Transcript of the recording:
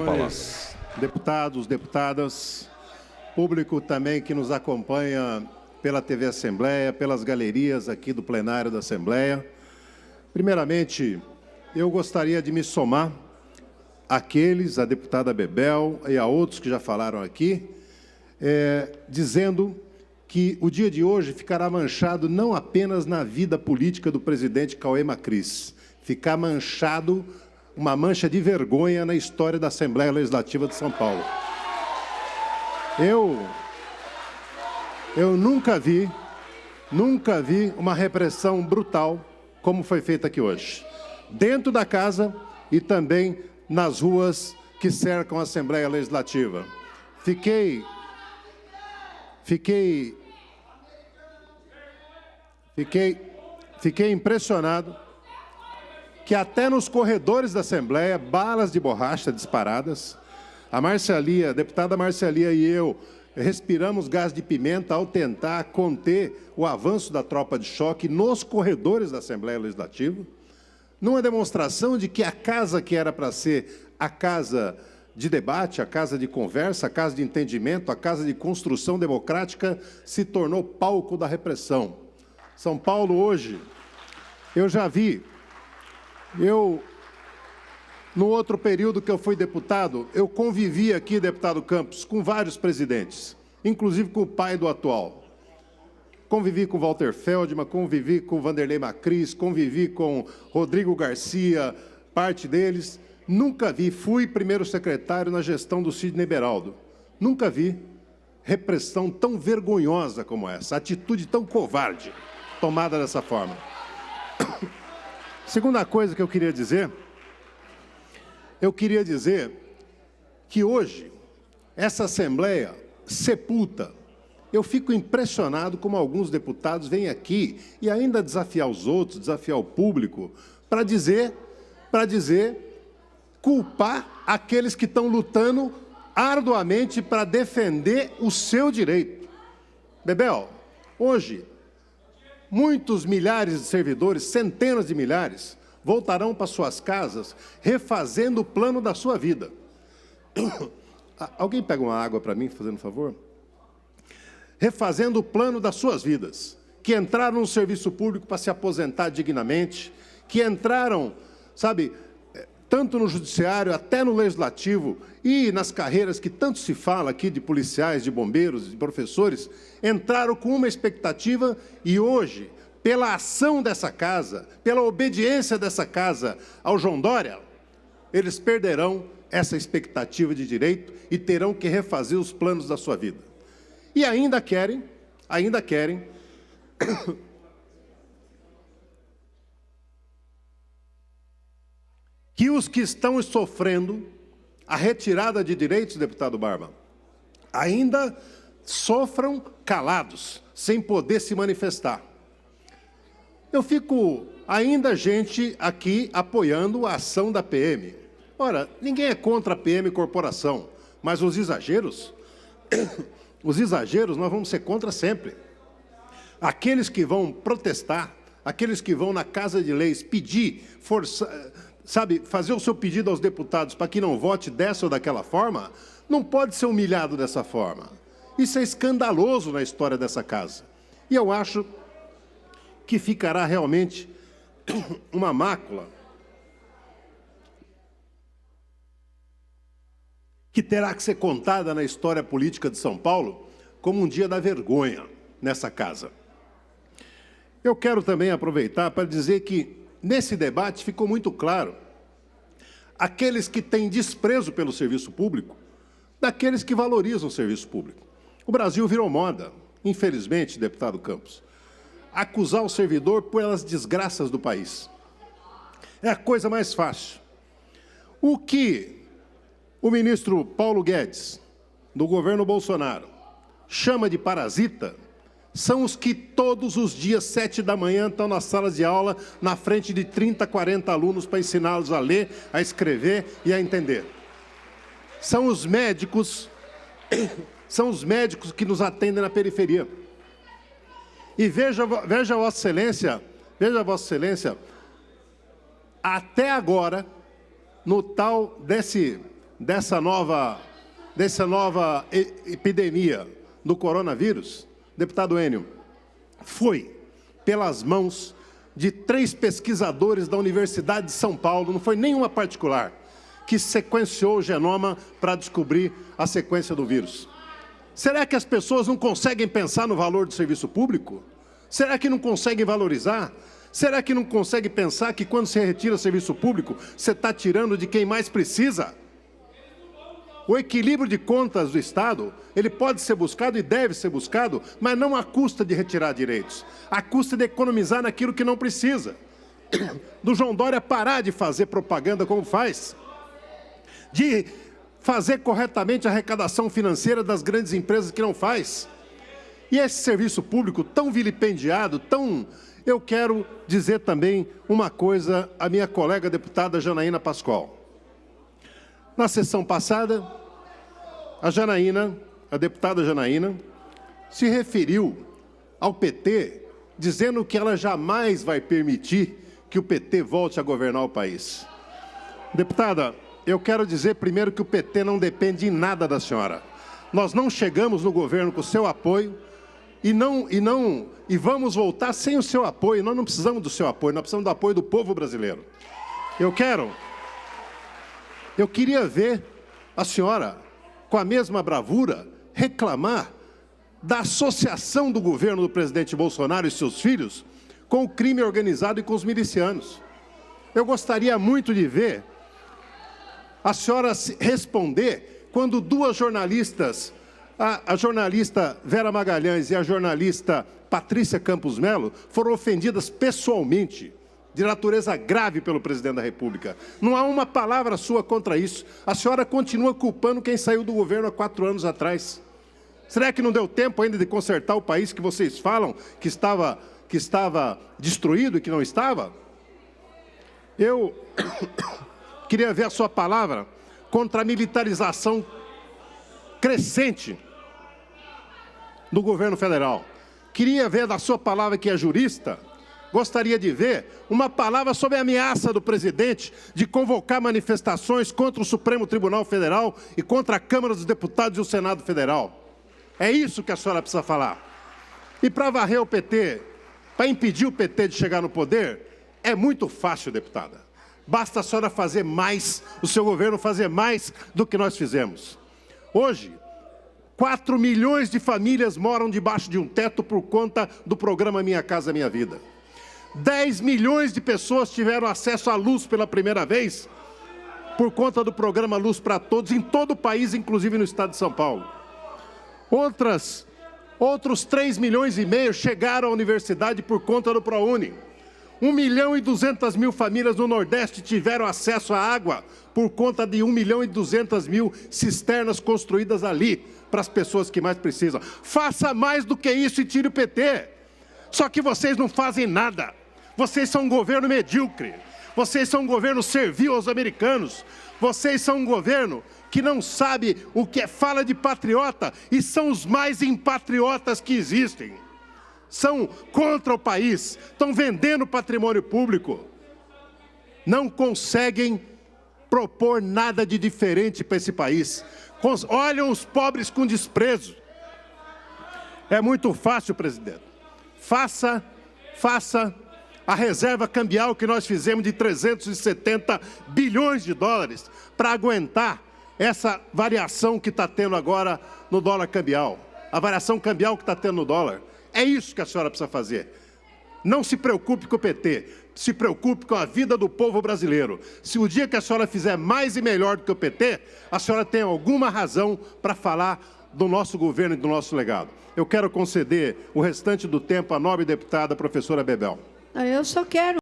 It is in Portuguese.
Senhores deputados, deputadas, público também que nos acompanha pela TV Assembleia, pelas galerias aqui do plenário da Assembleia. Primeiramente, eu gostaria de me somar àqueles, a deputada Bebel e a outros que já falaram aqui, dizendo que o dia de hoje ficará manchado não apenas na vida política do presidente Cauê Macris, ficar manchado, uma mancha de vergonha na história da Assembleia Legislativa de São Paulo. Eu nunca vi uma repressão brutal como foi feita aqui hoje, dentro da casa e também nas ruas que cercam a Assembleia Legislativa. Fiquei impressionado que até nos corredores da Assembleia, balas de borracha disparadas. A deputada Marcelia e eu respiramos gás de pimenta ao tentar conter o avanço da tropa de choque nos corredores da Assembleia Legislativa, numa demonstração de que a casa que era para ser a casa de debate, a casa de conversa, a casa de entendimento, a casa de construção democrática, se tornou palco da repressão. São Paulo hoje, eu já vi, no outro período que eu fui deputado, eu convivi aqui, deputado Campos, com vários presidentes, inclusive com o pai do atual. Convivi com Walter Feldman, convivi com Vanderlei Macris, convivi com Rodrigo Garcia, parte deles. Nunca vi, fui primeiro secretário na gestão do Sidney Beraldo. Nunca vi repressão tão vergonhosa como essa, atitude tão covarde tomada dessa forma. Segunda coisa que eu queria dizer que hoje essa Assembleia sepulta. Eu fico impressionado como alguns deputados vêm aqui e ainda desafiar os outros, desafiar o público, para dizer, culpar aqueles que estão lutando arduamente para defender o seu direito. Bebel, hoje, muitos milhares de servidores, centenas de milhares, voltarão para suas casas refazendo o plano da sua vida. Alguém pega uma água para mim, fazendo favor? Refazendo o plano das suas vidas, que entraram no serviço público para se aposentar dignamente, que entraram, sabe, tanto no judiciário, até no legislativo e nas carreiras que tanto se fala aqui de policiais, de bombeiros, de professores, entraram com uma expectativa e hoje, pela ação dessa casa, pela obediência dessa casa ao João Dória, eles perderão essa expectativa de direito e terão que refazer os planos da sua vida. E ainda querem que os que estão sofrendo a retirada de direitos, deputado Barba, ainda sofram calados, sem poder se manifestar. Eu fico ainda gente aqui apoiando a ação da PM. Ora, ninguém é contra a PM Corporação, mas os exageros nós vamos ser contra sempre. Aqueles que vão protestar, aqueles que vão na Casa de Leis pedir, fazer o seu pedido aos deputados para que não vote dessa ou daquela forma, não pode ser humilhado dessa forma. Isso é escandaloso na história dessa casa. E eu acho que ficará realmente uma mácula que terá que ser contada na história política de São Paulo como um dia da vergonha nessa casa. Eu quero também aproveitar para dizer que, nesse debate, ficou muito claro aqueles que têm desprezo pelo serviço público, daqueles que valorizam o serviço público. O Brasil virou moda, infelizmente, deputado Campos, acusar o servidor pelas desgraças do país. É a coisa mais fácil. O que o ministro Paulo Guedes, do governo Bolsonaro, chama de parasita, são os que todos os dias, 7 da manhã, estão nas salas de aula, na frente de 30, 40 alunos para ensiná-los a ler, a escrever e a entender. São os médicos que nos atendem na periferia. E veja Vossa Excelência, até agora, no tal dessa nova epidemia do coronavírus, deputado Enio, foi pelas mãos de 3 pesquisadores da Universidade de São Paulo, não foi nenhuma particular, que sequenciou o genoma para descobrir a sequência do vírus. Será que as pessoas não conseguem pensar no valor do serviço público? Será que não conseguem valorizar? Será que não conseguem pensar que quando você retira serviço público, você está tirando de quem mais precisa? O equilíbrio de contas do Estado, ele pode ser buscado e deve ser buscado, mas não à custa de retirar direitos, à custa de economizar naquilo que não precisa. Do João Dória parar de fazer propaganda como faz, de fazer corretamente a arrecadação financeira das grandes empresas que não faz. E esse serviço público tão vilipendiado, Eu quero dizer também uma coisa à minha colega deputada Janaína Pascoal. Na sessão passada, a deputada Janaína, se referiu ao PT, dizendo que ela jamais vai permitir que o PT volte a governar o país. Deputada, eu quero dizer primeiro que o PT não depende em nada da senhora. Nós não chegamos no governo com o seu apoio e vamos voltar sem o seu apoio. Nós não precisamos do seu apoio, nós precisamos do apoio do povo brasileiro. Eu queria ver a senhora, com a mesma bravura, reclamar da associação do governo do presidente Bolsonaro e seus filhos com o crime organizado e com os milicianos. Eu gostaria muito de ver a senhora responder quando 2 jornalistas, a jornalista Vera Magalhães e a jornalista Patrícia Campos Melo, foram ofendidas pessoalmente, de natureza grave pelo presidente da República. Não há uma palavra sua contra isso. A senhora continua culpando quem saiu do governo há 4 anos atrás. Será que não deu tempo ainda de consertar o país que vocês falam que estava destruído e que não estava? Eu queria ver a sua palavra contra a militarização crescente do governo federal. Queria ver da sua palavra, que é jurista, gostaria de ver uma palavra sobre a ameaça do presidente de convocar manifestações contra o Supremo Tribunal Federal e contra a Câmara dos Deputados e o Senado Federal. É isso que a senhora precisa falar. E para varrer o PT, para impedir o PT de chegar no poder, é muito fácil, deputada. Basta a senhora fazer mais, o seu governo fazer mais do que nós fizemos. Hoje, 4 milhões de famílias moram debaixo de um teto por conta do programa Minha Casa Minha Vida. 10 milhões de pessoas tiveram acesso à luz pela primeira vez por conta do programa Luz para Todos em todo o país, inclusive no estado de São Paulo. Outros 3 milhões e meio chegaram à universidade por conta do ProUni. 1.200.000 famílias no Nordeste tiveram acesso à água por conta de 1.200.000 cisternas construídas ali para as pessoas que mais precisam. Faça mais do que isso e tire o PT. Só que vocês não fazem nada. Vocês são um governo medíocre. Vocês são um governo servil aos americanos. Vocês são um governo que não sabe o que é fala de patriota e são os mais impatriotas que existem. São contra o país, estão vendendo patrimônio público. Não conseguem propor nada de diferente para esse país. Olham os pobres com desprezo. É muito fácil, presidente. Faça a reserva cambial que nós fizemos de 370 bilhões de dólares para aguentar essa variação que está tendo agora no dólar cambial. A variação cambial que está tendo no dólar. É isso que a senhora precisa fazer. Não se preocupe com o PT, se preocupe com a vida do povo brasileiro. Se o dia que a senhora fizer mais e melhor do que o PT, a senhora tem alguma razão para falar do nosso governo e do nosso legado. Eu quero conceder o restante do tempo à nobre deputada professora Bebel. Eu só quero